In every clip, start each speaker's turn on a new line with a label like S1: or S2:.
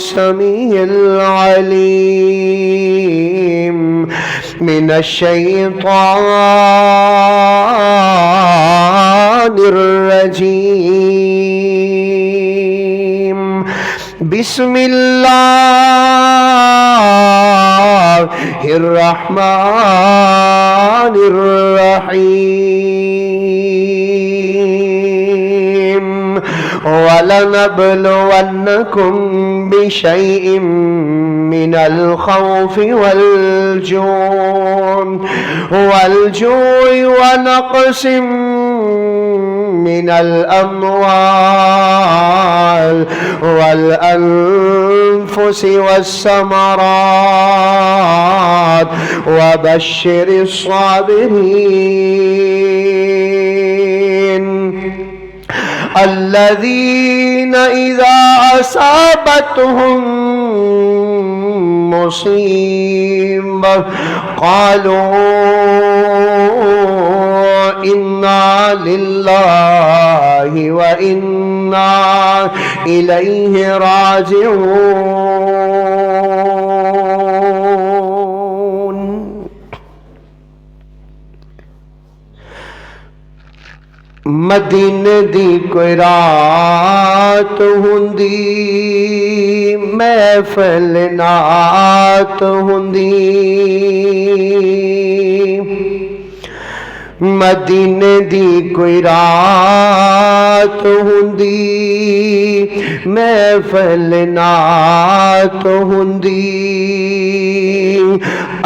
S1: السميع العليم من الشيطان الرجيم. بسم الله الرحمن الرحيم. ولنبلونكم بشيء من الخوف والجوع ونقص من الأموال والأنفس والثمرات وبشر الصابرين الذين إذا أصابتهم مصيبة قالوا إنا لله وإنا إليه راجعون. مدینے دی کوئی رات ہوندی محفل نات ہوندی. مدینے دی کوئی رات ہوندی محفل نات ہوندی.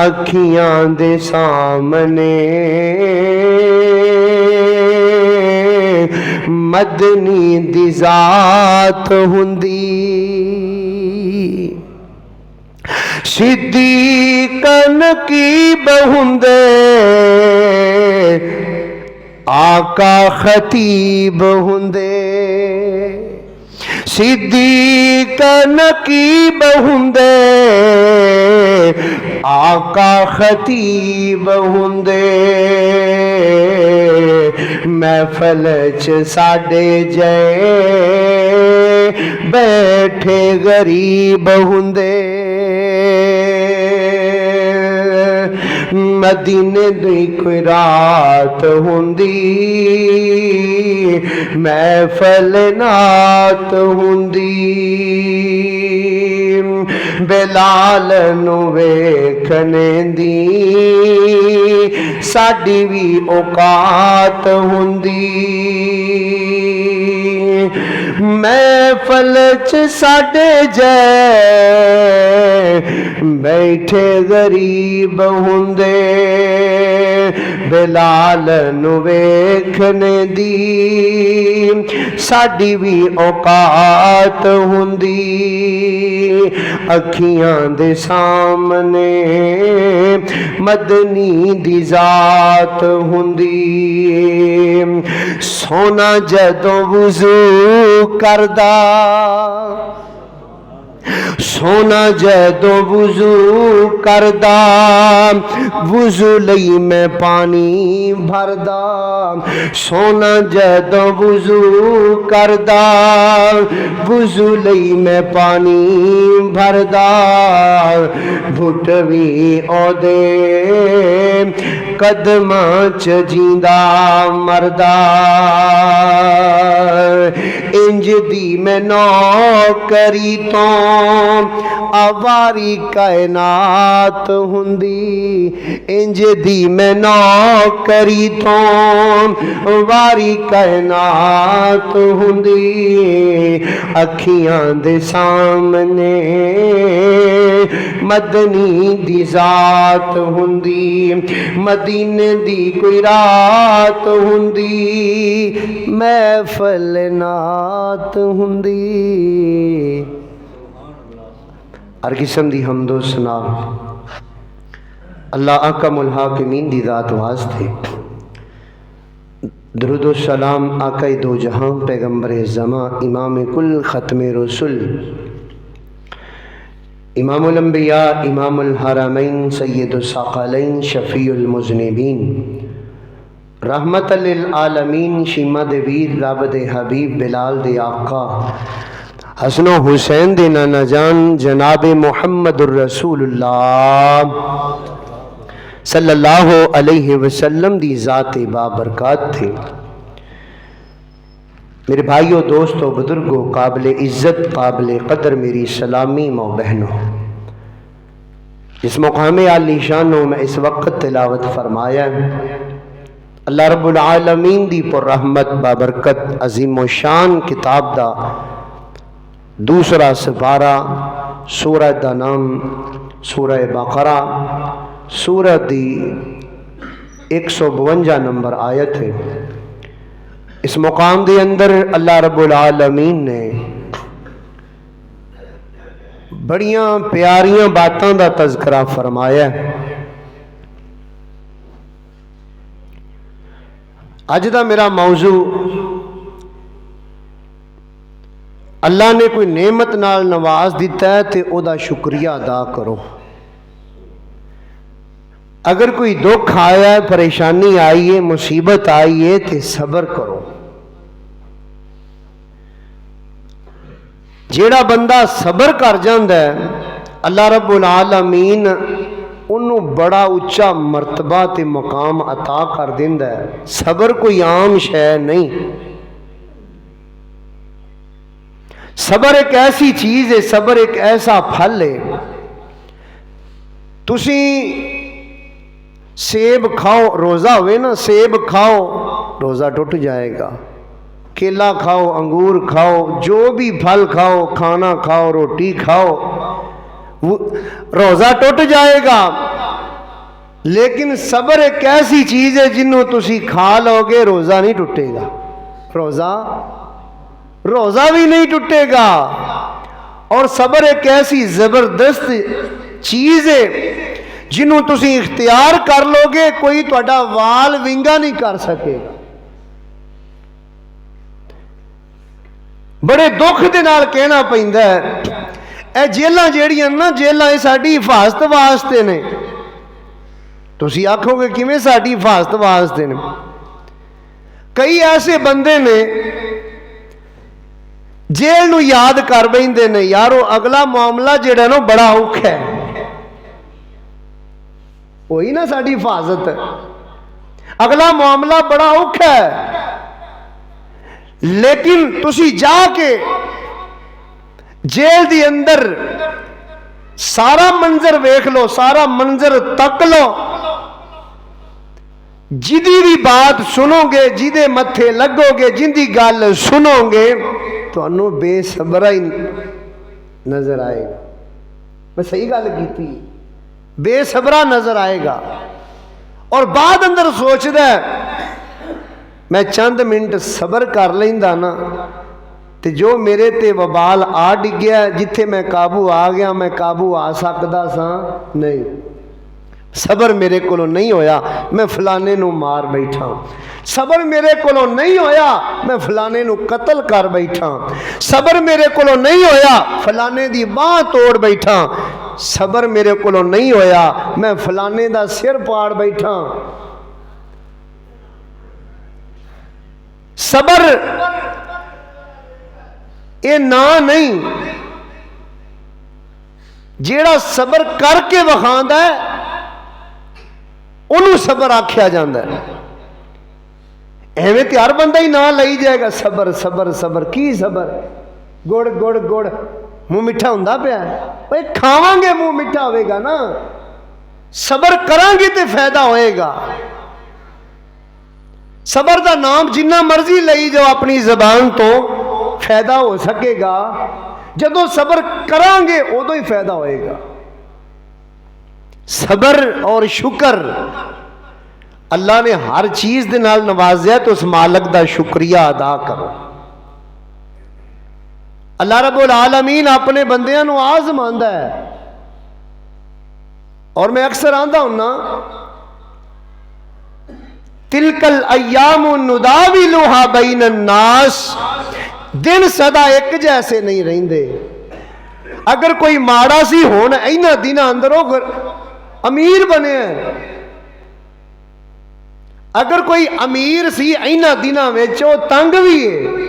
S1: اکھیاں دے سامنے مدنی دی ذات ہوندی. صدیق نقیب ہوندے آقا خطیب ہوندے. صدیق نقیب ہوندے آقا خطیب ہوندے. محفل چ ساڈے جے بیٹھے غریب ہوندے. مدینے دی کوئی رات ہوندی محفل نات ہوندی. بلال نو ویکھنے دی ساڈی وی اوقات ہوندی. محفل چ ساڈے جے بیٹھے غریب ہوندے. بلال نو ویکھنے دی ساڈی وی اوقات ہوندی. اکھیاں دے سامنے مدنی دی ذات ہوندی. سونا جدوں وضو کردا سونا جدوں وضو کردا وضو لئی میں پانی بھردا. سونا جدوں وضو کردا وضو لئی میں پانی بھردا. گھٹ وی اودے قدماں چ جیندا مردا. انج دی میں نوکری تو آواری کائنات ہوندی. انج دی میں نوکری تو آواری کائنات ہوندی. اکھیاں دے سامنے مدنی دی ذات ہوندی. مدینے دی کوئی رات ہوندی محفل نات ہوندی. ہر قسم دی حمد و ثنا اللہ احکم الحاکمین دی ذات واسطے. درود و سلام آقا دو جہاں پیغمبر زماں امام کل ختم رسول امام الانبیاء امام الحرمین سید الثقلین شفیع المذنبین رحمت للعالمین شیمہ دے ویر رب دے حبیب بلال دے آقا حسن و حسین دے نانا جان جناب محمد الرسولullah صلی اللہ علیہ وسلم دی ذات بابرکات تھے۔ میرے بھائیوں، دوستوں، بزرگوں، قابل عزت، قابل قدر میری سلامی ماں بہنوں، جس مقام عالی شانوں میں اس وقت تلاوت فرمایا ہے اللہ رب العالمین دی پر رحمت بابرکت عظیم و شان کتاب دا دوسرا سپارہ، سورہ دا نام سورہ بقرہ، سورہ دی 152 نمبر آیت ہے۔ اس مقام دے اندر اللہ رب العالمین نے بڑیاں پیاریاں باتاں دا تذکرہ فرمایا ہے۔ اج دا میرا موضوع، اللہ نے کوئی نعمت نال نواز دیتا ہے تے او دا شکریہ ادا کرو۔ اگر کوئی دکھ آیا ہے، پریشانی آئی ہے، مصیبت آئی ہے تے صبر کرو۔ جیڑا بندہ صبر کر جاندا ہے اللہ رب العالمین انہوں بڑا اچھا مرتبہ تے مقام عطا کر دیندا ہے۔ صبر کوئی عام شے نہیں، صبر ایک ایسی چیز ہے، صبر ایک ایسا پھل ہے۔ تسی سیب کھاؤ، روزہ ہوئے نا، سیب کھاؤ روزہ ٹوٹ جائے گا، کیلا کھاؤ، انگور کھاؤ، جو بھی پھل کھاؤ، کھانا کھاؤ، روٹی کھاؤ، روزہ ٹوٹ جائے گا۔ لیکن صبر ایک ایسی چیز ہے جنہوں تسی کھا لو گے روزہ نہیں ٹوٹے گا، روزہ بھی نہیں ٹوٹے گا۔ اور صبر ایک ایسی زبردست چیز ہے جنہوں تسی اختیار کر لو گے کوئی تہاڈا وال ونگا نہیں کر سکے گا۔ بڑے دکھ دے نال کہنا پیندا ہے، اے جیلاں جیڑیاں نا، جیلاں ساڈی حفاظت واسطے نے۔ تسی آکھو گے کیویں ساڈی حفاظت واسطے نے؟ کئی ایسے بندے نے جیل نو یاد کر بیندے نے، یارو اگلا معاملہ جڑا نا بڑا اوکھا ہے، وہی نا ساڈی حفاظت ہے، اگلا معاملہ بڑا اوکھا ہے۔ لیکن تسی جا کے جیل دی اندر سارا منظر ویکھ لو، سارا منظر تک لو، جدی بھی بات سنو گے، جدے متھے لگو گے، جن دی گل سنو گے تو انہوں بے صبرہ ہی نظر آئے گا۔ میں صحیح گل کیتی، بے صبرہ نظر آئے گا۔ اور بعد اندر سوچدا ہے میں چند منٹ صبر کر لیندا نا تے جو میرے تے وبال آ ڈگیا، جتھے میں قابو آ گیا، میں قابو آ سکدا سا نہیں، صبر میرے کولوں نہیں ہویا، میں فلانے نو مار بیٹھا، صبر میرے کولوں نہیں ہویا، میں فلانے نو قتل کر بیٹھا، صبر میرے کولوں نہیں ہویا، فلانے دی باں توڑ بیٹھا، صبر میرے کولوں نہیں ہویا، میں فلانے دا سر پاڑ بیٹھا۔ صبر اے نا نہیں، جیڑا صبر کر کے وکھاندا ہے انہوں صبر آکھیا جاندا ہے۔ ایویں تے ہر بندہ ہی نہ لئی جائے گا صبر صبر صبر، کی صبر؟ گڑ گڑ گڑ منہ میٹھا ہوندا پیا ہے، اوے کھاواں گے منہ میٹھا ہوئے گا نا، صبر کران گے تے فائدہ ہوئے گا۔ صبر دا نام جنہ مرضی لئی جو اپنی زبان تو فائدہ ہو سکے گا، جدو صبر کران گے ادو ہی فائدہ ہوئے گا۔ صبر اور شکر، اللہ نے ہر چیز دے نال نوازیا تو اس مالک دا شکریہ ادا کرو۔ اللہ رب العالمین اپنے بندیاں نو آزماندا ہے، اور میں اکثر آندا ہوں نا، تلک الایام نداولها بین الناس، دن سدا ایک جیسے نہیں رہندے۔ اگر کوئی ماڑا سی ہون اینا دن اندر وہ امیر بنے ہیں، اگر کوئی امیر سی اینا دن وچ وہ تنگ بھی ہے۔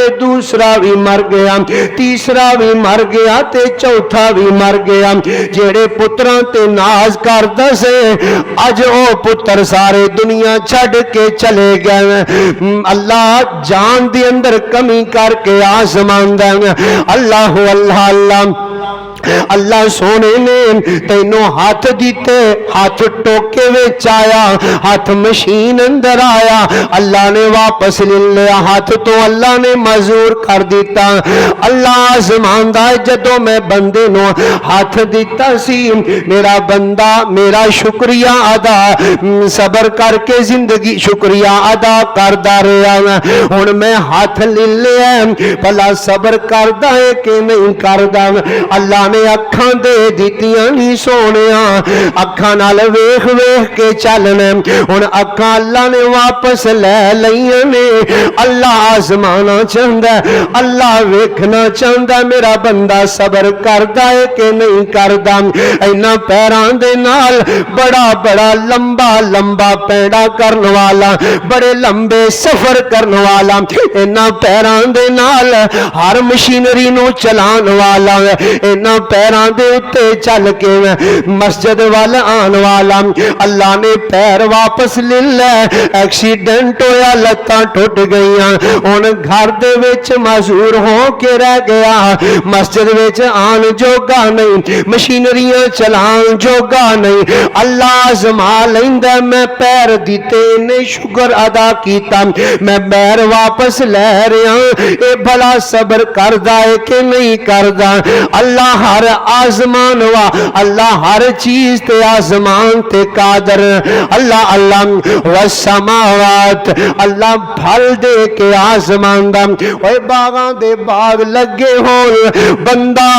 S1: تے دوسرا بھی مر گیا، تیسرا بھی مر گیا تے چوتھا بھی مر گیا۔ جیڑے پتراں تے ناز کردا سے اج او پتر سارے دنیا چھڈ کے چلے گئے۔ اللہ جان دے اندر کمی کر کے آسمان دے اللہ اللہ اللہ اللہ سونے نے تینوں ہاتھ دیتے، ہاتھ ٹوکے وچ آیا، ہاتھ مشین اندر آیا، اللہ نے واپس لے لیا ہاتھ تو اللہ نے معذور کر دیتا۔ اللہ آسمان دا جدوں میں بندے نو ہاتھ دیتا سی میرا بندہ میرا شکریہ ادا صبر کر کے زندگی شکریہ ادا کردا رہیا، ہن میں ہاتھ لے لیا بھلا صبر کردا ہے کہ نہیں کردا۔ اللہ نے اکھاں دے دتیاں نہیں سونیا، اکھاں نال ویکھ ویکھ کے چلنا، ہن اکھاں اللہ نے واپس لے لئیاں نے۔ اللہ آزمانا چاہندا ہے، اللہ ویکھنا چاہندا ہے میرا بندہ صبر کردا ہے کہ نہیں کردا۔ اینا پیراں دے نال بڑا بڑا لمبا لمبا پیڑا کرن والا، بڑے لمبے سفر کرن والا، اینا پیراں دے نال ہر مشینری نو چلان والا، اینا پیراں دے اتے چل کے مسجد وال آن والا۔ اللہ نے پیر واپس لے لے، ایکسیڈنٹ ہویا لتاں ٹوٹ گئیاں، ہن گھر دے وچ معذور ہو کے رہ گیا، مسجد وچ آن جوگا نہیں، مشینریاں چلان جوگا نہیں۔ اللہ آزما لیندا میں پیر دیتے نے شکر ادا کیتا، میں پیر واپس لے رہا اے بھلا صبر کردا ہے کہ نہیں کردا۔ اللہ ہر آزمان وا، اللہ ہر چیز تے آزمان تے قادر، اللہ اللہ والسماوات، اللہ پھل دے کے آزمان دا اوے باغاں دے باغ لگے ہون بندہ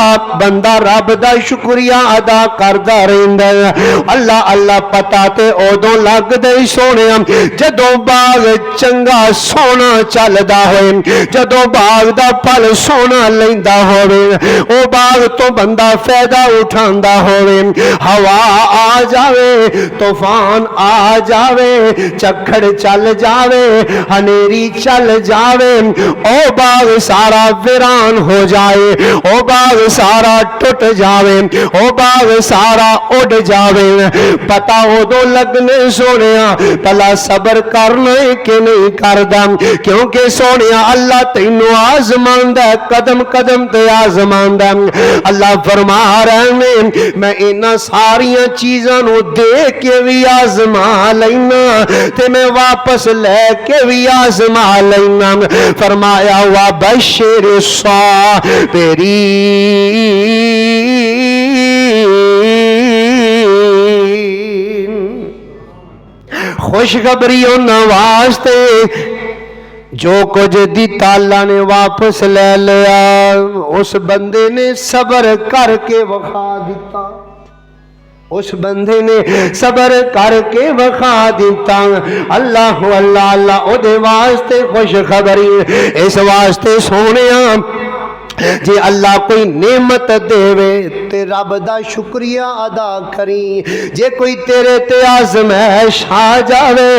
S1: بندہ رب دا شکریہ ادا کردا رہندا ہے۔ اللہ اللہ پتہ تے اودوں لگدا ہی سونیا جدوں باغ چنگا سونا چلدا ہوئے، جدوں باغ دا پھل سونا لیندا ہوئے، او باغ تو بندہ فائدہ اٹھاندا ہوئے، ہوا آ جاوے طوفان آ جاوے چکھڑ چل جاوے ہنیری چل جاوے، او باغ سارا ویران ہو جائے، او باغ سارا ٹوٹ جاوے، او باغ سارا اڑ جاوے، پتہ اودوں لگنے سونیا بھلا صبر کرنا ہے کہ نہیں کردا، کیونکہ سونیا اللہ تینوں آزماندا ہے، قدم قدم تے آزماندا ہے۔ اللہ فرما رہے ہیں میں انہاں ساریاں چیزاں نو دے کے بھی آزما لینا تے میں واپس لے کے بھی آزما لینا۔ فرمایا وَبَشِّرِ الصَّابِرِينَ، خوشخبری انہاں واسطے جو کچھ دیتا اللہ نے واپس لے لیا، اس بندے نے صبر کر کے وکھا دیتا، اس بندے نے صبر کر کے وکھا دیتا۔ اللہ اللہ اللہ او دے واسطے خوشخبری، اس واسطے سونیا جی اللہ کوئی نعمت دے تے رب دا شکریہ ادا کری، جے کوئی تیرے تے آزمائش آ جاوے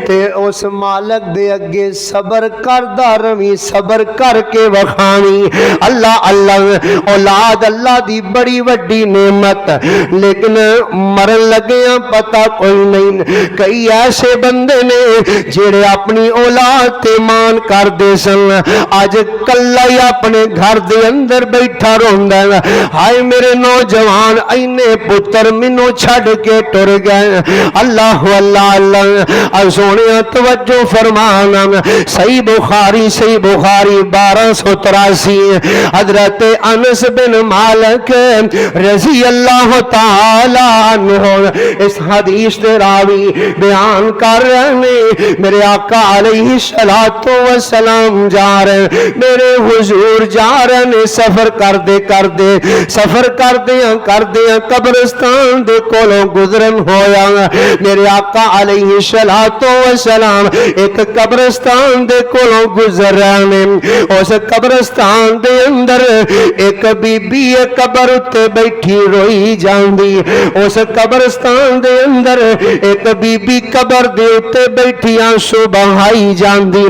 S1: تے اس مالک دے اگے صبر کردا روی، صبر کر کے وکھاوی۔ اللہ اللہ اولاد اللہ دی بڑی وڈی نعمت، لیکن مرن لگیاں پتہ کوئی نہیں۔ کئی ایسے بندے نے جڑے اپنی اولاد تے مان کر دے سن، اج کلا ہی اپنے گھر دے اندر بیٹھا روندا ہے، ہائے میرے نوجوان اینے پتر مینوں چھڈ کے ٹر گئے۔ اللہ اللہ اللہ سونیا توجہ فرمانا، صحیح بخاری 1283 حضرت انس بن مالک رضی اللہ تعالی عنہ اس حدیث دے راوی بیان کر رہے ہیں میرے آقا علیہ الصلوۃ والسلام جا رہے، میرے حضور جا رہے رہے نے سفر کردے قبرستان دے کولوں گزرن ہویا میرے آقا علیہ السلام ایک قبرستان دے کولوں گزر رہے نے اس قبرستان دے اندر ایک بی بی قبر اتے بیٹھی روئی جاندی اس قبرستان دے اندر ایک بی بی قبر دے اتے بیٹھی آنسو بہائی جاندی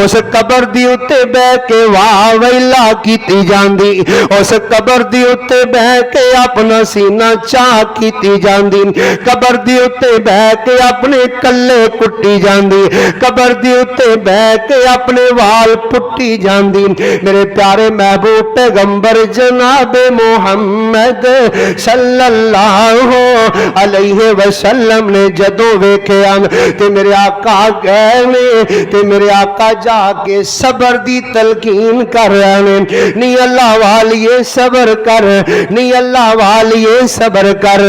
S1: اس قبر دی اتے بے کے واہ ویلا کیتی جاندی اس قبر دی اتے بے کے اپنا سینہ چاہ کیتی جاندی قبر دی اتے بے کے اپنے کلے کٹی جاندی قبر دی اتے بے کے اپنے وال پٹی جاندی میرے پیارے محبوب پیغمبر جناب محمد صلی اللہ علیہ وسلم نے جدوں ویکھیا تے میرے آقا گئے نے تے میرے آقا جا کے صبر دی تلقین کر رہے نے نی اللہ والیے صبر کر نی اللہ والیے صبر کر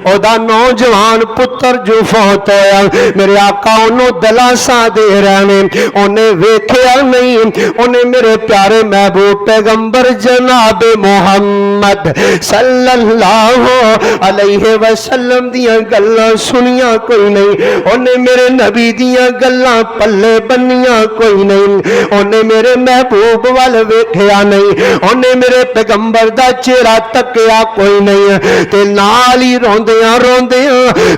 S1: او دا نوجوان پتر جو فوت ہویا میرے آقا انہوں دلاساں دے رہے نے انہیں ویکھیا نہیں انہیں میرے پیارے محبوب پیغمبر جناب محمد صلی اللہ علیہ وسلم دیاں گلاں سنیاں کوئی نہیں انہیں میرے نبی دیاں گلاں پلے بنیاں کوئی نہیں انہیں میرے محبوب وال ویکھیا نہیں انہیں میرے پیغمبر دا چہرہ تکیا کوئی نہیں تے نال ہی روندیاں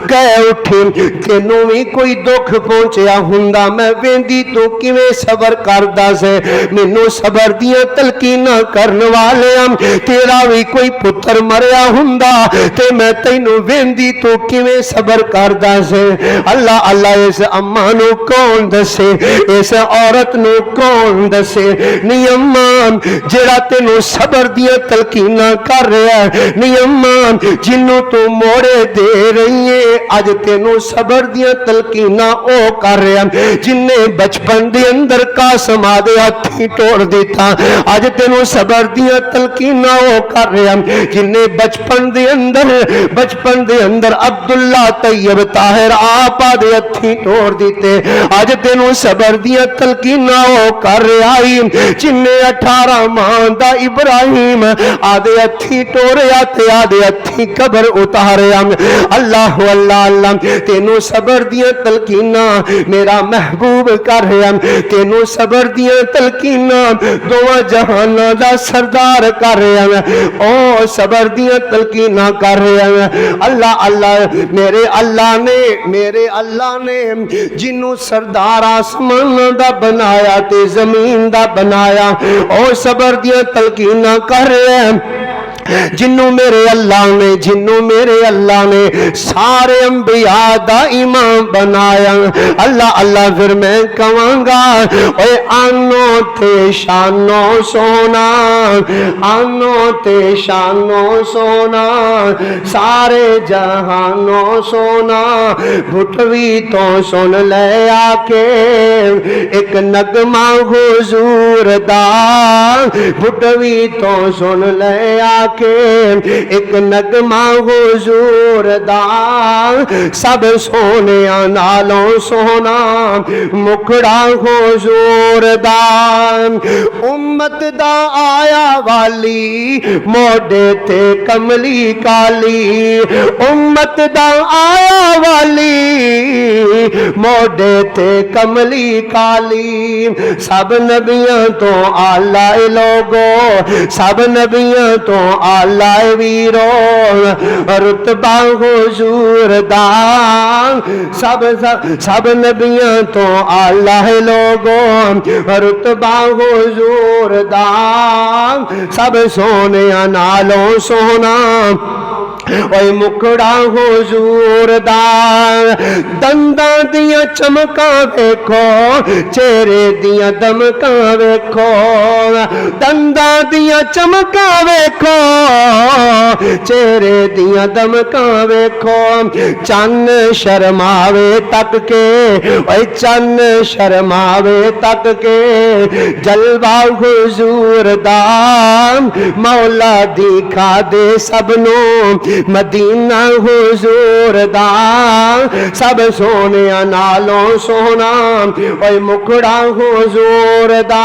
S1: کہہ اٹھی تینوں بھی کوئی دکھ پہنچیا ہوندا میں ویندی تو کیویں صبر کردا سے مینوں صبر دیاں تلقیناں کرن والیاں تیرا بھی کوئی پتر مریا ہوندا تے میں تینوں ویندی تو کیویں صبر کردا سے اللہ اللہ اس اماں نو کون دسے اس عورت نو کون دسے نی اماں جڑا تینوں صبر دیاں تلقیناں کر رہا ہے نی اماں جنوں تو موڑے دے رہی ہے اج تینوں صبر دیاں تلقیناں او کر رہا ہے جن نے بچپن دے اندر قاسم آدے ہتھی توڑ دیتا اج تینوں صبر دیاں تلقیناں او کر رہا ہے جن نے بچپن دے اندر عبداللہ طیب طاہر آپ آدے ہتھی توڑ دیتے اج تینوں صبر دیاں تلقیناں او کر رہا ہے جن نے 18 ماہ دا ابراہیم آدے ہتھی توڑیا تے آدے ہتھی قبر اتاریا اللہ اللہ اللہ تینوں صبر دیاں تلقیناں میرا محبوب کر رہا تینوں صبر دیاں تلقیناں دواں جہاناں دا سردار کر رہا او صبر دیاں تلقیناں کر رہا اللہ اللہ میرے اللہ نے جنوں سردار آسمان دا بنایا تے زمین دا بنایا او صبر دیاں تلقیناں کر رہا جنوں میرے اللہ نے سارے انبیاء دا امام بنایا اللہ اللہ پھر میں کہاں گا اے آنو تے شانو سونا آنو تے شانو سونا سارے جہانو سونا بھٹوی تو سن لے آکے ایک نغمہ حضور دا بھٹوی تو سن لے آکے ایک نغمہ حضور دا سب سونے نالوں سونا مکڑا حضور دا امت دا آیا والی موڈے تے کملی کالی امت دا آیا والی موڈے تے کملی کالی سب نبیاں تو آلہ لوگو سب نبیاں تو آلہ ویرو رتبہ حضور دا سب نبیاں تو آلہ لوگوں رتبہ حضور دا سب سونے نالوں سونا اوے مکڑا حضور دا دنداں دیاں چمکاں ویکھو چہرے دیاں دمکاں ویکھو دنداں دیاں چمکاں ویکھو چہرے دیاں دمکاں ویکھو چن شرماوے تک کے اوے چن شرماوے تک کے جلوہ حضور دا مولا دکھا دے سب نو مدینہ حضور دا سب سونے نالوں سونا اوے مکڑا حضور دا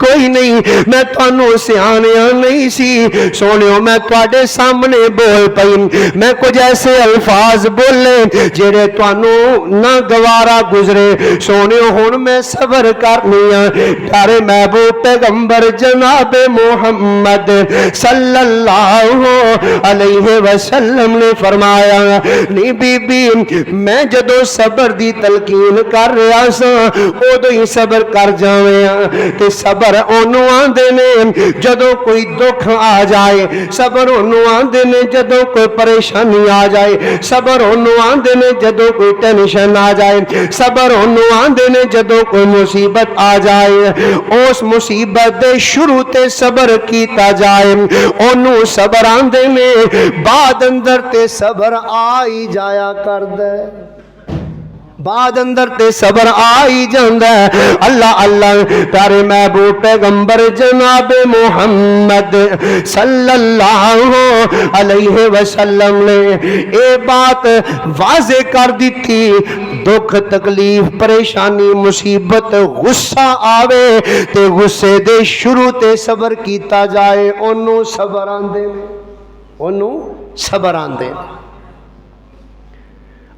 S1: کوئی نہیں، میں تانوں سیانیاں نہیں سی سونیو، میں تواڈے سامنے بول پئی، میں کچھ ایسے الفاظ بولے جڑے تانوں نہ گوارا گزرے سونیو، ہن میں صبر کرنی ہاں۔ پیارے محبوب پیغمبر جناب محمد صلی اللہ علیہ وسلم نے فرمایا نہیں بی بی میں جدو صبر دی تلقین کر رہا سا ادو ہی صبر کر جاویں تے صبر اونوں آندے نے جدو کوئی دکھ آ جائے، صبر اونوں آندے نے جدو کوئی پریشانی آ جائے، صبر اونوں آندے نے جدو کوئی ٹینشن آ جائے، صبر اونوں آندے نے جدو کوئی مصیبت آ جائے، اس مصیبت دے شروع تے صبر کیتا جائے اونوں صبر آندے نے، بعد اندر تے صبر آئی جایا کردے، بعد اندر تے صبر آئی جاندہ ہے۔ اللہ اللہ پیارے محبوب پیغمبر جناب محمد صلی اللہ علیہ وسلم نے اے بات واضح کر دی تھی، دکھ تکلیف پریشانی مصیبت غصہ آوے تے غصے دے شروع تے صبر کیتا جائے انہوں صبر آندے نے، انہوں صبر آندے نے۔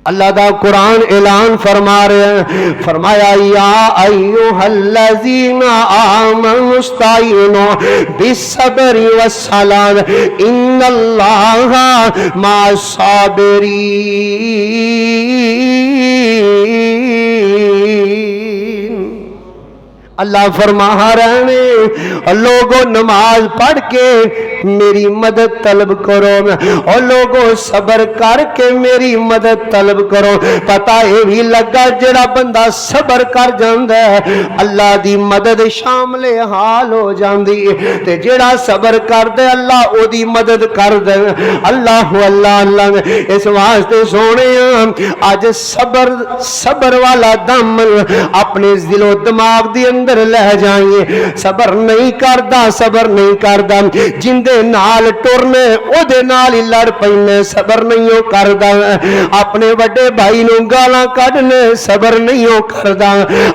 S1: اللہ دا قرآن اعلان فرما رہے ہیں، فرمایا یا ایوہ الذین آمنوا استعینوا بالصبر والصلاۃ ان اللہ مع الصابرین۔ اللہ فرما رہے ہیں لوگوں نماز پڑھ کے میری مدد طلب کرو اور لوگوں صبر کر کے میری مدد طلب کرو۔ پتہ یہ بھی لگا جڑا بندہ صبر کر جاندہ ہے اللہ دی مدد شامل حال ہو جاندی تے جڑا صبر کر دے اللہ او دی مدد کر دے۔ اللہ اللہ اللہ اس واسطے سونے آج صبر والا دم اپنے دل و دماغ دی اندر لے جائیں، صبر نہیں کردا صبر نہیں کردا، جن دے نال ٹرنے او دے نال ہی لڑ پینے صبر نہیں ہو کردا، اپنے وڈے بھائی نوں گالاں کڈنے صبر نہیں ہو کردا،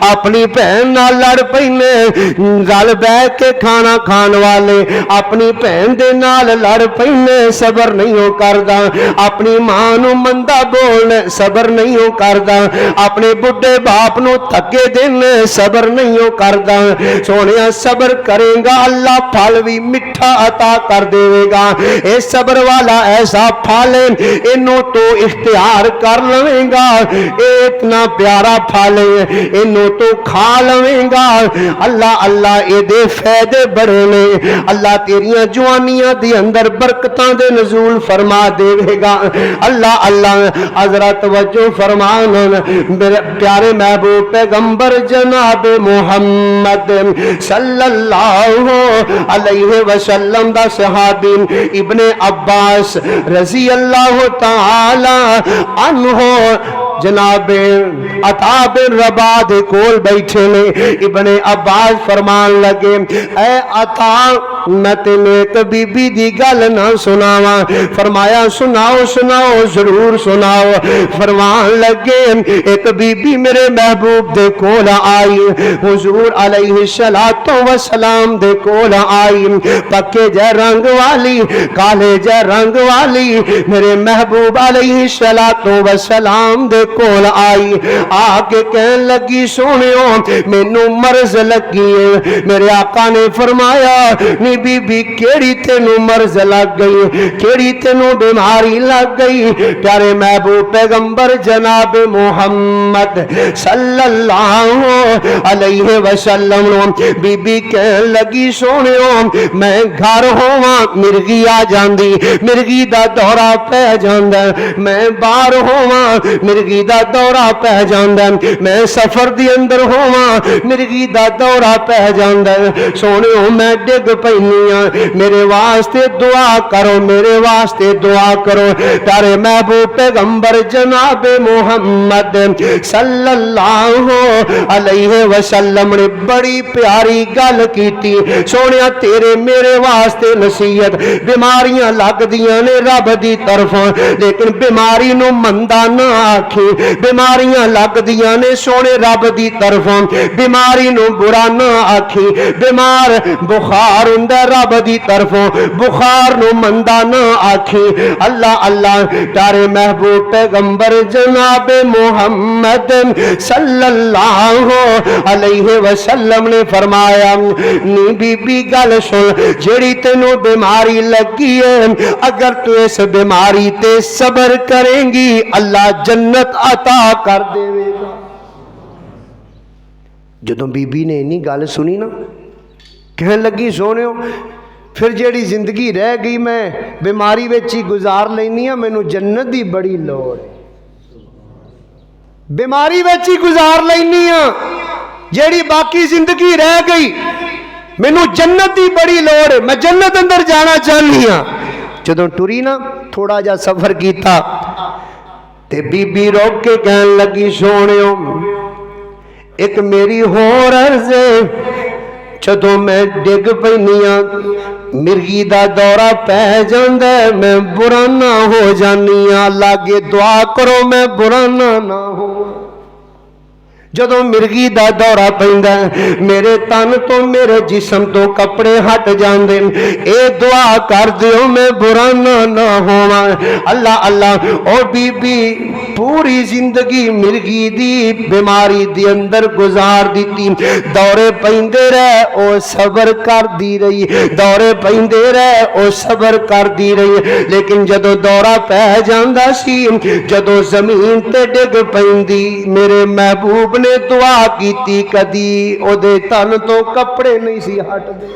S1: اپنی بہن نال لڑ پینے رل بیٹھ کے کھانا کھان والے اپنی بہن دے نال لڑ پینے صبر نہیں ہو کردا، اپنی ماں نوں مندا بولنے صبر نہیں ہو کردا، اپنے بڈھے باپ نوں تھکے دینے صبر نہیں ہو کردا۔ سونیا صبر کرے گا اللہ پھل بھی میٹھا عطا کر دے گا، اے صبر والا ایسا پھل انہوں تو اختیار کر لویں گا، اے اتنا پیارا پھل انہوں تو کھا لویں گا۔ اللہ اللہ اے دے فائدے بڑے نے، اللہ تیریاں جوانیاں دی اندر برکتاں دے نزول فرما دے گا۔ اللہ اللہ حضرت توجہ فرمانا میرے پیارے محبوب پیغمبر جناب محمد صلی اللہ علیہ وسلم دا صحابی ابن عباس رضی اللہ تعالی عنہ جناب عطا بن رباح دے کول بیٹھے نے، ابن عباس فرمان لگے اے عطا میں تینوں ایک بی بی دی گل نہ سناواں، فرمایا سناؤ سناؤ ضرور سناؤ۔ فرمان لگے ایک بی بی میرے محبوب دے کول آئی، حضور علیہ السلام دے کول آئی، پکے جے رنگ والی کالے جے رنگ والی میرے محبوب علیہ السلام دے کول آئی، آگے کہن لگی سونیو مینوں مرض لگی ہے۔ میرے آقا نے فرمایا نی بی بی کیڑی تینوں مرض لگ گئی، کیڑی تینوں بیماری لگ گئی؟ پیارے محبوب پیغمبر جناب محمد صلی اللہ علیہ وسلم بی بی کہن لگی سونیو میں گھر ہواں مرغی آ جاندی، مرغی دا دورہ پہ جاندا، میں باہر ہواں مرغی دا دورہ پہ جاندا، میں سفر دی اندر ہواں مرغی دا دورہ پہ جاندا، سونیو میں ڈگ پئی لیندیاں میرے واسطے دعا کرو میرے واسطے دعا کرو پیارے محبوب پیغمبر جناب محمد صلی اللہ علیہ وسلم نے بڑی پیاری گل کیتی سونیا تیرے میرے واسطے نصیحت بیماریاں لگ دیاں نے رب دی طرفوں لیکن بیماری نو مندا نہ آکھی بیماریاں لگ دیاں نے سونے رب دی طرفوں بیماری نو برا نہ آکھی بیمار بخار ہوندا رب دی طرفوں بخار نو مندا نہ آکھی اللہ اللہ پیارے محبوب پیغمبر جناب محمد صلی اللہ علیہ وسلم نے فرمایا نی بی بی گل سن جیڑی تینوں بیماری لگی ہے اگر تو اس بیماری تے صبر کریں گی اللہ جنت عطا کر دے گا جدوں بی بی نے انہی گل سنی نا کہنے لگی سونیو پھر جیڑی زندگی رہ گئی میں بیماری وچ ہی گزار لینی ہاں مینوں جنت دی بڑی لوڑ ہے بیماری وچ ہی گزار لینی ہاں جیڑی باقی زندگی رہ گئی مینوں جنت دی بڑی لوڑ ہے میں جنت اندر جانا چاہنی ہاں جدوں ٹری نا تھوڑا جا سفر کیتا تے بی بی روک کے کہن لگی سونیو ایک میری ہور عرض ہے جدوں میں ڈگ پینیاں مرغی دا دورہ پہ جاندا ہے میں برا نہ ہو جانیاں لاگے دعا کرو میں برا نہ ہو جدوں مرغی دا دورہ پیندا میرے تن تو میرے جسم تو کپڑے ہٹ جاندے اے دعا کر دیو میں برا نہ ہوواں اللہ اللہ او بی بی پوری زندگی مرغی دی بیماری دی اندر گزار دیتی دورے پیندے رہے او صبر کر دی رہی دورے پیندے رہے او صبر کر دی رہی لیکن جدوں دورہ پہ جاندا سی جدوں زمین تے ڈگ پیندی میرے محبوب نے دعا کیتی کدی او دے تن تو کپڑے نہیں سی ہٹ دے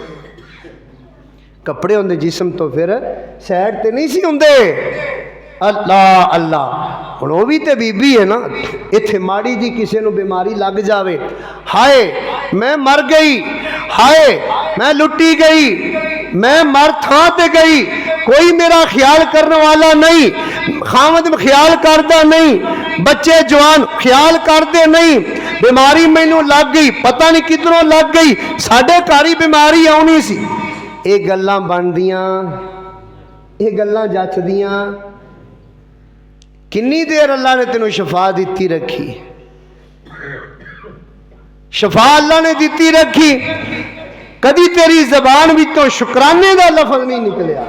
S1: کپڑے ہوندے جسم تو پھر سیڈ تے نہیں سی ہوندے اللہ اللہ ہن او بھی تے بی بی ہے نا ایتھے ماڑی جی کسے نو بیماری لگ جاوے ہائے میں مر گئی ہائے میں لٹی گئی میں مر تھاں تے گئی کوئی میرا خیال کرنے والا نہیں خامد خیال کردا نہیں بچے جوان خیال کردے نہیں بیماری مینوں لگ گئی پتہ نہیں کدھروں لگ گئی ساڈے گھر ہی بیماری آونی سی اے گلاں بندیاں اے گلاں جچدیاں کنی دیر اللہ نے تینوں شفا دیتی رکھی شفا اللہ نے دیتی رکھی کدی تیری زبان وچوں شکرانے دا لفظ نہیں نکلیا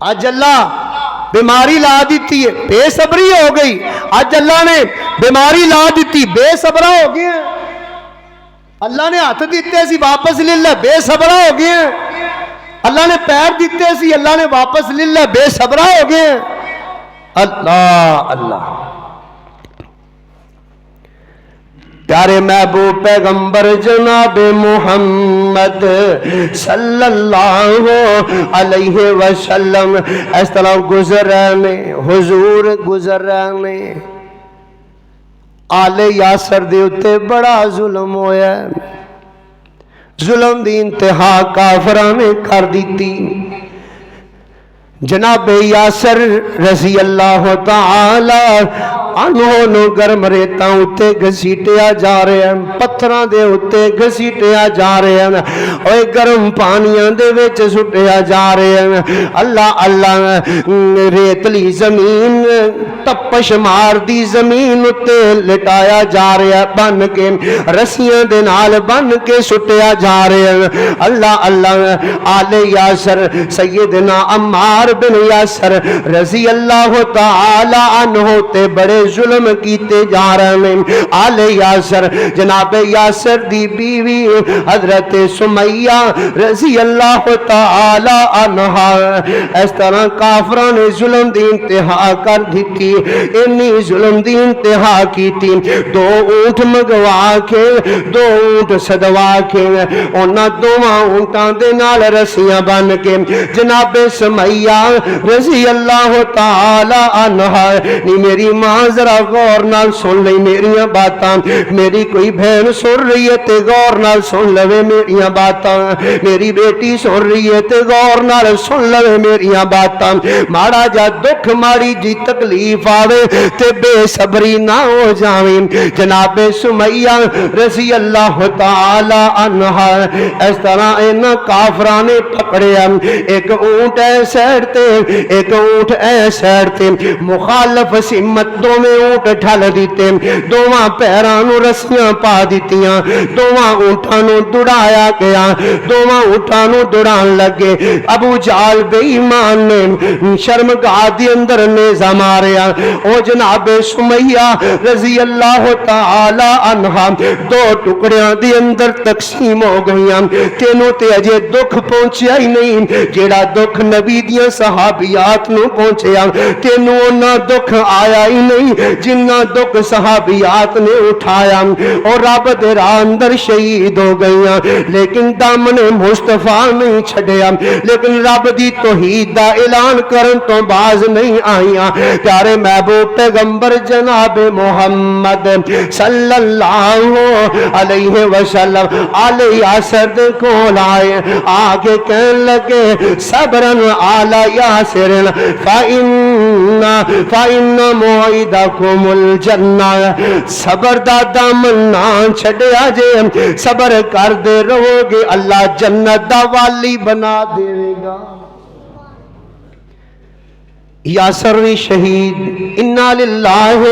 S1: آج اللہ بیماری لا دیتی ہے بے صبری ہو گئی آج اللہ نے بیماری لا دیتی بے صبرہ ہو گئے ہیں اللہ نے ہاتھ دیتے سی واپس لے لے بے صبرہ ہو گئے ہیں اللہ نے پیر دیتے سی اللہ نے واپس لے لے بے صبرہ ہو گئے ہیں اللہ اللہ پیارے محبوب پیغمبر جناب محمد صلی اللہ علیہ وسلم اس طرح گزر رہے نے حضور گزر رہے نے آل یاسر دے اتے بڑا ظلم ہویا ظلم دی انتہا کافراں نے کر دیتی جناب یاسر رضی اللہ تعالی انہوں نے گرم ریتاں اتے گھسیٹیا جا رہے ہیں پتھراں دے اتے گھسیٹیا جا رہے ہیں اور گرم پانیاں دے وچ سٹیا جا رہے ہیں اللہ اللہ ریتلی زمین تپش مار دی زمین اتے لٹایا جا رہا ہے بن کے رسیاں دے نال بن کے سٹیا جا رہے ہیں اللہ اللہ آل یاسر سیدنا عمار بن یاسر رضی اللہ تعالی عنہ تے بڑے ظلم کیتے جا رہے ہیں آل یاسر جناب یاسر دی بیوی حضرت سمیہ رضی اللہ تعالی عنہ اس طرح کافران نے ظلم دی انتہا کر دیتی انی ظلم دی انتہا کیتی دو اونٹ مگوا کے دو اونٹ صدوا کے انہاں دوواں اونٹاں دے نال رسیاں بن کے جناب سمیہ رضی اللہ تعالی عنہ نی میری ماں ذرا غور نال سن لئی میریاں باتاں، میری کوئی بہن سن رہی ہے تے غور نال سن لوے میریاں باتاں، میری بیٹی سن رہی ہے تے غور نال سن لوے میریاں باتاں۔ ماڑا جا دکھ ماڑی جی تکلیف آوے تے بے صبری نہ ہو جاویں۔ جناب سمیہ رضی اللہ تعالی عنہا اس طرح ان کافراں نے پکڑیا، ایک اونٹ اے سیڈ تے ایک اونٹ اے سیڈ تے، مخالف سمت دوویں اونٹ ٹھل دیتے، دوواں پیراں نو رسیاں پا دتیاں، دوواں اونٹاں نو دوڑایا گیا، دوواں اونٹاں نو دوڑان لگے۔ ابو جہل بے ایمان نے شرمگاہ دی اندر نیزہ ماریا، او جناب سمیہ رضی اللہ تعالی عنہا دو ٹکڑیاں دی اندر تقسیم ہو گئیاں۔ تینوں تے اجے دکھ پہنچیا ہی نہیں جیڑا دکھ نبی دیاں صحابیات نو پہنچیا، تینوں نہ دکھ آیا ہی نہیں جنہ دکھ صحابیات نے اٹھایا، اور رب دے راہ اندر شہید ہو گئیاں، لیکن دامن مصطفیٰ نہیں چھڑیا، لیکن رب دی توحید دا اعلان کرن تو باز نہیں آئیاں۔ پیارے محبوب پیغمبر جناب محمد صلی اللہ علیہ وسلم آل یاسر کو لائے، آگے کہن لگے صبرن آل یاسر فَإِنَّ مُوعِدَكُمُ الْجَنَّةِ، صبر دا دامن نہ چھڑیا جے، صبر کر دے رہو گے اللہ جنت دا والی بنا دے گا۔ یاسر وی شہید، انا للہ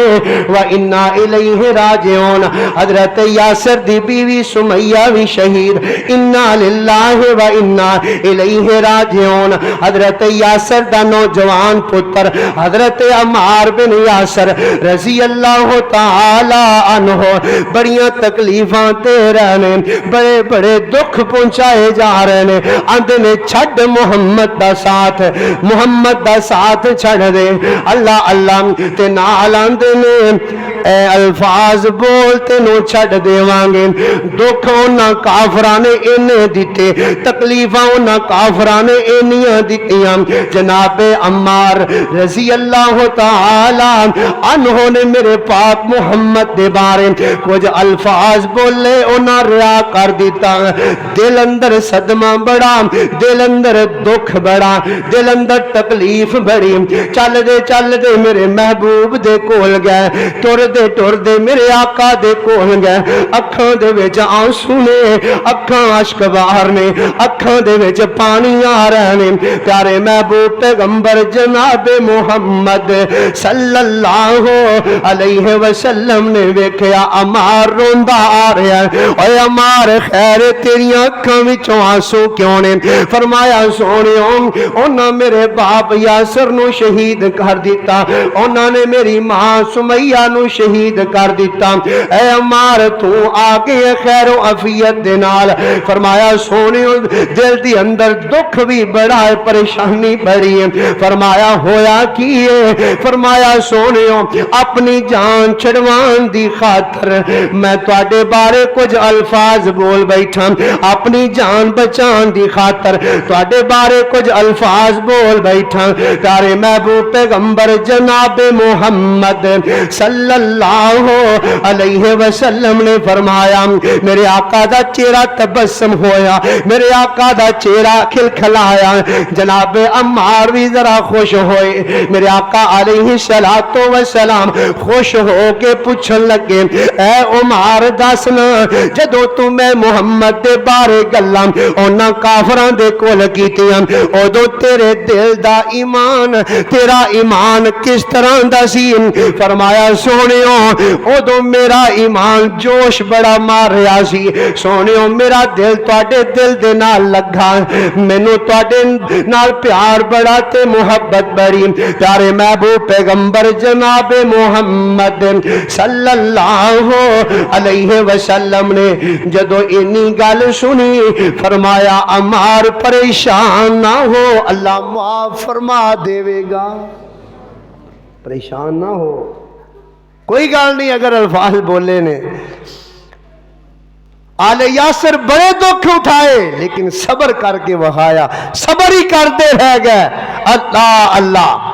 S1: و انا الیہ راجعون۔ حضرت یاسر دی بیوی سمیہ وی شہید، انا للہ و انا الیہ راجعون۔ حضرت یاسر دا نوجوان پتر حضرت عمار بن یاسر رضی اللہ تعالی عنہ بڑیاں تکلیفاں دے رہنے، بڑے بڑے دکھ پہنچائے جا رہنے، اندھ نے چھڑ محمد دا ساتھ، محمد دا ساتھ چھڑ دے، اللہ اللہ تے نالان دے اے الفاظ بولتے نو چھڑ دے وانگے۔ دکھ انہاں کافرانے انہیں دیتے، تکلیفاں انہاں کافرانے انہیں دیتیاں۔ جناب عمار رضی اللہ تعالی عنہ نے میرے پاک محمد دے بارے کچھ الفاظ بولے، انہاں ریا کر دیتا، دل اندر صدمہ بڑا، دل اندر دکھ بڑا، دل اندر تکلیف بڑی۔ چل دے میرے محبوب دے کول گئے، ٹر دے میرے آقا دے کول گئے، اکھاں دے وچ آنسو نے، اکھاں اشک بہار نے، اکھاں دے وچ پانی آ رہے نے۔ پیارے محبوب پیغمبر جناب محمد صلی اللہ علیہ وسلم نے ویکھیا عمار روندا آ رہا ہے، اے عمار خیر تیریاں اکھاں وچوں آنسو کیوں نے؟ فرمایا سونیوں انہاں میرے باپ یاسر نو شہید کر دیتا، انہوں نے میری ماں سمیہ نو شہید کر دیتا، اے عمار تو آگے خیر و عافیت دے نال۔ فرمایا سونیو دل دی اندر دکھ بھی بڑا ہے، پریشانی بڑی ہے۔ فرمایا ہویا کی ہے؟ فرمایا سونیو اپنی جان چھڑوان دی خاطر میں تواڈے بارے کچھ الفاظ بول بیٹھا، اپنی جان بچان دی خاطر تواڈے بارے کچھ الفاظ بول بیٹھا۔ پیارے محبوب پیغمبر جناب محمد صلی اللہ علیہ وسلم نے فرمایا میرے آقا دا چہرہ تبسم ہویا، میرے آقا دا چہرہ کھلکھلایا، جناب عمار بھی ذرا خوش ہوئے، میرے آقا علیہ السلام خوش ہو کے پوچھن لگے اے عمار دسنا جدو تو میں محمد دے بارے گلاں انہاں کافراں دے کول کیتیاں اودوں تیرے دل دا ایمان، تیرا ایمان کس طرح دا سی؟ فرمایا سونیوں ادو میرا ایمان جوش بڑا مار رہا سی، سونیوں میرا دل تواڈے دل دے نال لگا، مینوں تواڈے نال پیار بڑا تے محبت بڑی۔ پیارے محبوب پیغمبر جناب محمد صلی اللہ علیہ وسلم نے جدو انی گل سنی فرمایا عمار پریشان نہ ہو، اللہ معاف فرما دے گا، پریشان نہ ہو، کوئی گل نہیں۔ اگر الفاظ بولے نے آل یاسر بڑے دکھ اٹھائے لیکن صبر کر کے وہایا، صبر ہی کرتے رہ گئے۔ اللہ اللہ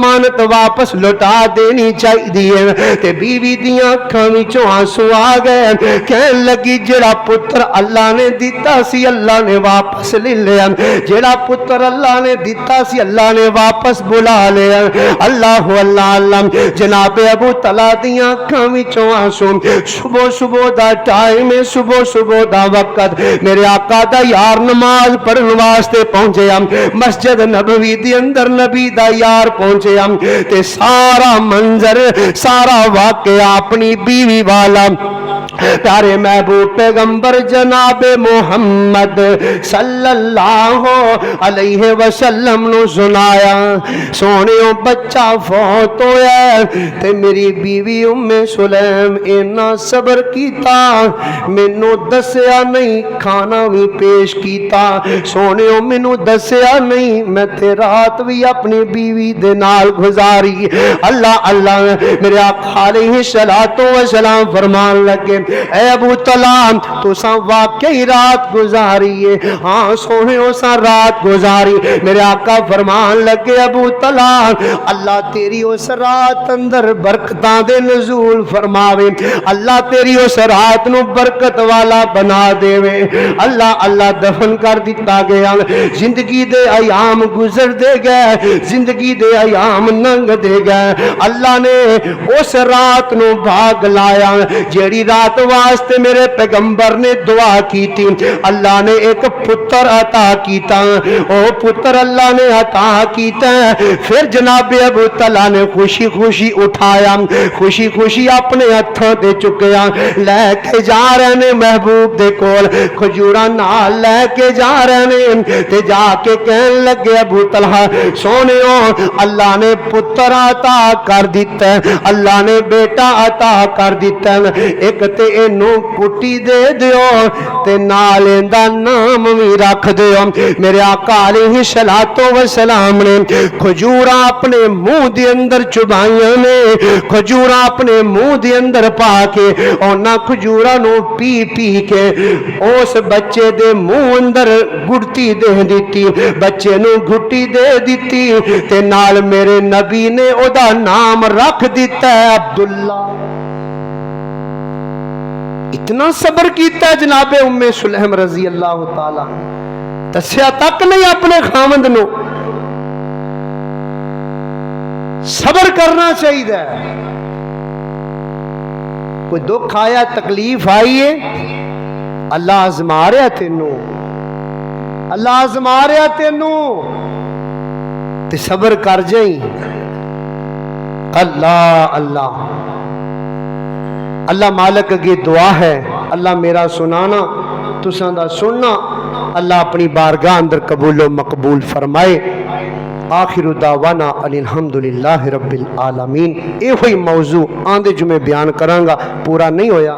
S1: امانت واپس لوٹا دینی چاہیے۔ تے بیوی دیاں اکھاں وچوں آنسو آ گئے، کہن لگی جڑا پتر اللہ نے دیتا سی اللہ نے واپس لے لیا، جڑا پتر اللہ نے دیتا سی اللہ نے واپس بلا لیا۔ اللہ اللہ اللہ۔ جناب ابو طلحہ دیاں اکھاں وچوں آنسو، صبح صبح دا ٹائم ہے، صبح صبح دا وقت، میرے آقا دا یار نماز پڑھن واسطے پہنچے ہم مسجد نبوی دی اندر، نبی دا یار پہنچے ہم تے سارا منظر سارا واقعہ اپنی بیوی والا پیارے محبوب پیغمبر جناب محمد صلی اللہ علیہ وسلم نو سنایا۔ سونےو بچہ فوت ہویا تے میری بیوی ام سلیم اینا صبر کیتا، مینوں دسیا نہیں، کھانا بھی پیش کیتا، سونےو مینوں دسیا نہیں، میں تے رات بھی اپنی بیوی دے نال گزاری۔ اللہ اللہ۔ میرے آقا علیہ السلام فرمان لگے اے ابو طلحہ تو سا واقعی رات گزاری ہے؟ ہاں سوہنو سا رات گزاری۔ میرے آقا فرمان لگے ابو طلحہ اللہ تیری اس رات اندر برکتاں دے نزول فرماوے، اللہ تیری اس رات نو برکت والا بنا دے وے۔ اللہ اللہ۔ دفن کر دیتا گیا، زندگی دے ایام گزر دے گئے، زندگی دے ایام ننگ دے گئے۔ اللہ نے اس رات نو بھاگ لایا جیڑی رات واسطے میرے پیغمبر نے دعا کی تھی، اللہ نے ایک پتر عطا کیتا، او پتر اللہ نے عطا کیتا۔ پھر جناب ابو طلحہ نے خوشی خوشی اٹھایا، خوشی خوشی اپنے ہتھوں تے چکیا، لے کے جا رہے نے محبوب دے کول، کھجوراں نال لے کے جا رہے نے تے جا کے کہن لگے ابو طلحہ سونےو اللہ نے پتر عطا کر دیتا ہے، اللہ نے بیٹا عطا کر دیتا ہے، ایک تے اینو کٹی دے دیو تے نال ایندا نام بھی رکھ دیو۔ میرے آقا علیہ السلام نے کھجوراں اپنے منہ دے اندر چبائیاں نے، کھجوراں اپنے منہ دے اندر پا کے اونا کھجوراں نو پی پی کے اس بچے دے منہ اندر گڑتی دے دیتی، بچے نو گھٹی دے دیتی تے نال میرے نبی نے او دا نام رکھ دیتا ہے عبداللہ۔ اتنا صبر کیتا ہے جناب ام سلیم رضی اللہ تعالی، دسیا تک نہیں اپنے خامند نو۔ صبر کرنا چاہیے، کوئی دکھ آیا تکلیف آئی ہے اللہ آزما رہا تینوں، اللہ آزما رہا تینوں تے صبر کر جائیں۔ اللہ اللہ اللہ مالک اگے دعا ہے، اللہ میرا سنانا تساں دا سننا اللہ اپنی بارگاہ اندر قبول و مقبول فرمائے۔ آخر دعوانا الحمدللہ رب العالمین۔ یہ ہوئی موضوع آندے جمعے بیان کرانگا، پورا نہیں ہویا۔